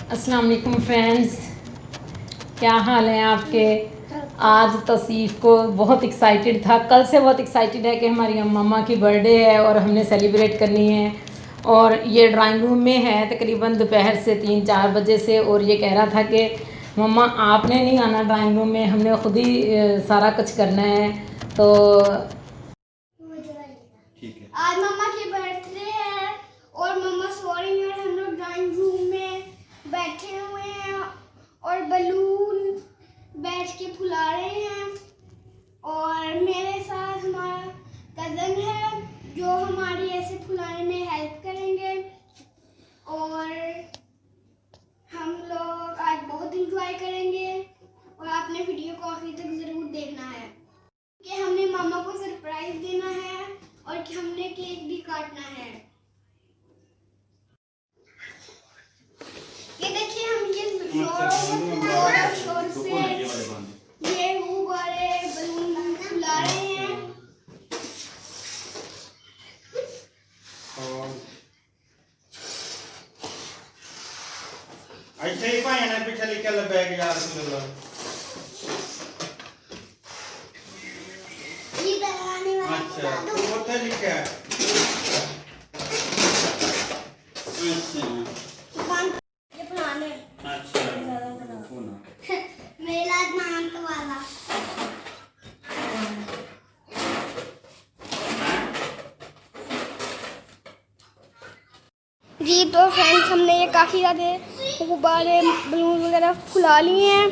अस्सलाम वालेकुम फ्रेंड्स, क्या हाल है आपके। आज तौसीफ़ को बहुत एक्साइटेड था, कल से बहुत एक्साइटेड है कि हमारी मम्मा की बर्थडे है और हमने सेलिब्रेट करनी है। और ये ड्राइंग रूम में है तकरीबन दोपहर से 3-4 बजे से, और ये कह रहा था कि मम्मा आपने नहीं आना ड्राइंग रूम में, हमने ख़ुद ही सारा कुछ करना है। तो ठीक है, आज मम्मा की बर्थडे है और मम्मा सो रही है और हम लोग ड्राइंग रूम में बैठे हुए हैं और बलून बैठ के फुला रहे हैं। और मेरे साथ हमारा कज़न है जो हमारी ऐसे फुलाने में हेल्प करेंगे। और हम लोग आज बहुत इंजॉय करेंगे और आपने वीडियो को आखिर तक ज़रूर देखना है कि हमने मामा को सरप्राइज देना है और कि हमने केक भी काटना है। ये देखिए, हम ये जोर शोर से ये गुब्बारे बलून फुला रहे हैं। ऐसे ही भाई ने पीछे लिखे ले बैग यार सुन लो। ये लगाने वाला अच्छा तो उधर लिखा है। ये फुलाने। अच्छा मेला नाम तो वाला। जी तो फ्रेंड्स, हमने ये काफ़ी ज़्यादा गुब्बारे बलून वगैरह फुला लिए हैं।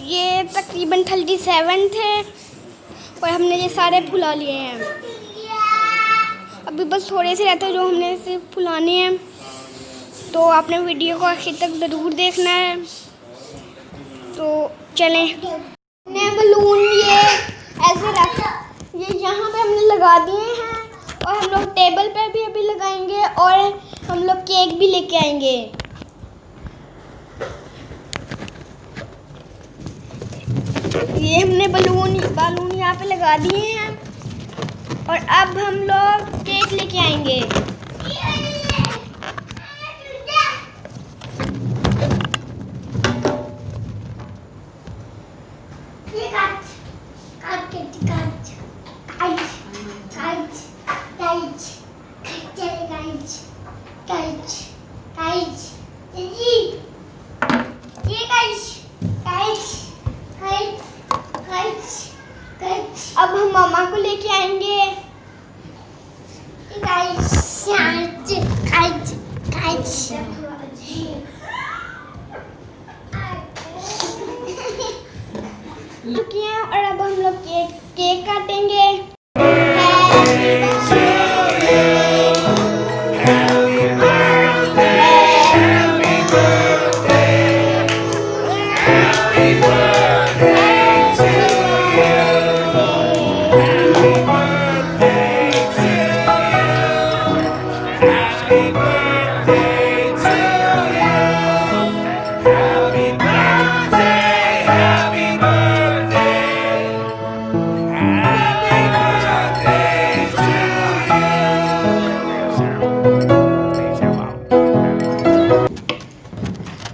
ये तकरीबन 37 थे और हमने ये सारे फुला लिए हैं। अभी बस थोड़े से रहते हैं जो हमने इसे फुलाने हैं, तो आपने वीडियो को आखिर तक ज़रूर देखना है। तो चलें, हमने बलून ये ऐसे रखा, ये यहाँ पे हमने लगा दिए हैं और हम लोग टेबल पे भी अभी लगाएंगे और हम लोग केक भी लेके आएंगे। ये हमने बलून यहाँ पे लगा दिए हैं और अब हम लोग केक लेके आएंगे। अब हम मामा को लेके आएंगे। और अब हम लोग केक काटेंगे।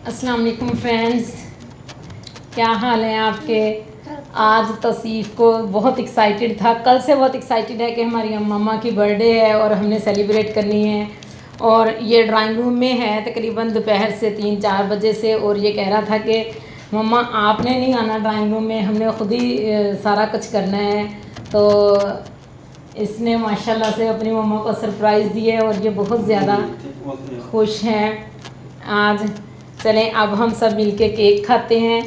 अस्सलाम वालेकुम फ्रेंड्स, क्या हाल है आपके। आज तौसीफ़ को बहुत एक्साइटेड था, कल से बहुत एक्साइटेड है कि हमारी मम्मा की बर्थडे है और हमने सेलिब्रेट करनी है। और ये ड्राइंग रूम में है तकरीबन दोपहर से 3-4 बजे से, और ये कह रहा था कि मम्मा आपने नहीं आना ड्राइंग रूम में, हमने ख़ुद ही सारा कुछ करना है। तो इसने माशाल्लाह से अपनी मम्मा को सरप्राइज़ दिए और ये बहुत ज़्यादा खुश हैं आज। चलें अब हम सब मिलके केक खाते हैं।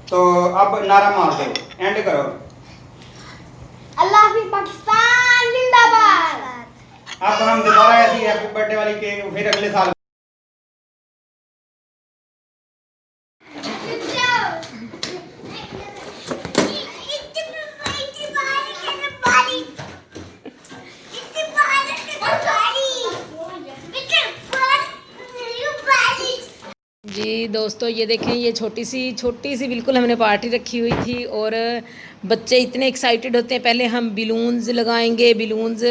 तो अब नारा मार दो, एंड करो। अल्लाह हाफिज पाकिस्तान जिंदाबाद। अब हम दोबारा ऐसी हैप्पी बर्थडे वाली केक फिर अगले साल। जी दोस्तों, ये देखें, ये छोटी सी बिल्कुल हमने पार्टी रखी हुई थी और बच्चे इतने एक्साइटेड होते हैं। पहले हम बिलून्स लगाएंगे, बिलून्स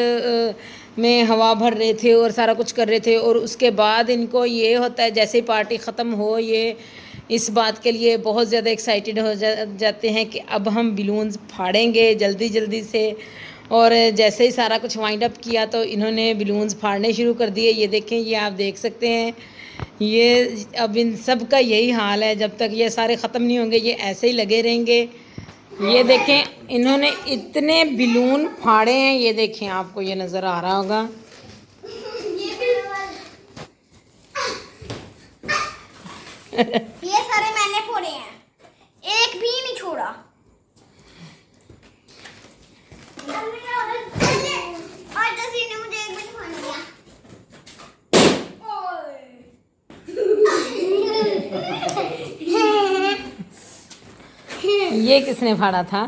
में हवा भर रहे थे और सारा कुछ कर रहे थे, और उसके बाद इनको ये होता है जैसे ही पार्टी ख़त्म हो, ये इस बात के लिए बहुत ज़्यादा एक्साइटेड हो जाते हैं कि अब हम बिलून्स फाड़ेंगे जल्दी जल्दी से। और जैसे ही सारा कुछ वाइंड अप किया तो इन्होंने बिलून्स फाड़ने शुरू कर दिए। ये देखें, ये आप देख सकते हैं, ये अब इन सब का यही हाल है। जब तक ये सारे ख़त्म नहीं होंगे ये ऐसे ही लगे रहेंगे। ये देखें, इन्होंने इतने बिलून फाड़े हैं, ये देखें, आपको ये नज़र आ रहा होगा। ये सारे मैंने फोड़े हैं, एक भी नहीं छोड़ा। और जैसे ने मुझे एक भी नहीं फाड़ दिया। ये किसने फाड़ा था?